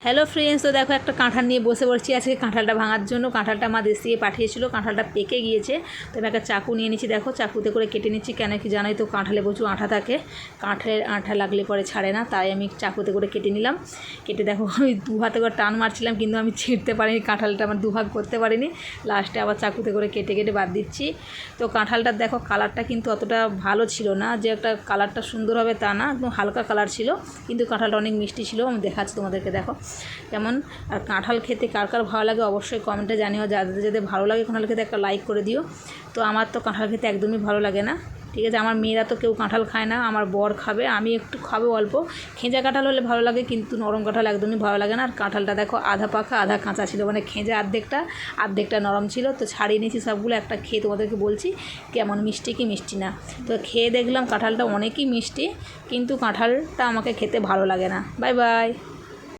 Hello friends, তো দেখো একটা কাঁঠাল নিয়ে বসে পড়ছি আজকে কাঁঠালটা ভাঙার জন্য। কাঁঠালটা মা দেশ থেকে পাঠিয়েছিল, কাঁঠালটা পেকে গিয়েছে। তো আমি একটা চাকু নিয়ে নিচ্ছি, দেখো চাকুতে করে কেটে নিচ্ছি। কেন কি জানোই তো, কাঁঠালে প্রচুর আঠা থাকে, কাঁঠালের আঠা লাগলে পরে ছাড়ে না, তাই আমি চাকুতে করে কেটে নিলাম। কেটে দেখো আমি দু হাতে করে টান মারছিলাম, কিন্তু আমি ছিঁড়তে পারিনি, কাঁঠালটা আমার দুভাগ করতে পারিনি। লাস্টে আবার চাকুতে করে কেটে কেটে বাদ দিচ্ছি। তো কাঁঠালটার দেখো কালারটা কিন্তু অতটা ভালো ছিল না, যে একটা কালারটা সুন্দর হবে তা না, একদম হালকা কালার ছিল, কিন্তু কাঁঠালটা অনেক মিষ্টি ছিল। আমি দেখাচ্ছি তোমাদেরকে, দেখো কেমন। আর কাঁঠাল খেতে কার কার ভালো লাগে অবশ্যই কমেন্টে জানিও। যাদের যাদের ভালো লাগে কাঁঠাল খেতে একটা লাইক করে দিও। তো আমার তো কাঁঠাল খেতে একদমই ভালো লাগে না, ঠিক আছে। আমার মেয়েরা তো কেউ কাঁঠাল খায় না, আমার বর খাবে, আমি একটু খাবো অল্প। খেঁজা কাঁঠাল হলে ভালো লাগে, কিন্তু নরম কাঁঠাল একদমই ভালো লাগে না। আর কাঁঠালটা দেখো আধা পাকা আধা কাঁচা ছিল, মানে খেঁজা অর্ধেকটা নরম ছিল। তো ছাড়িয়ে নিয়েছি সবগুলো, একটা খেয়ে তোমাদেরকে বলছি কেমন মিষ্টি কি মিষ্টি না। তো খেয়ে দেখলাম কাঁঠালটা অনেকই মিষ্টি, কিন্তু কাঁঠালটা আমাকে খেতে ভালো লাগে না। Bye bye.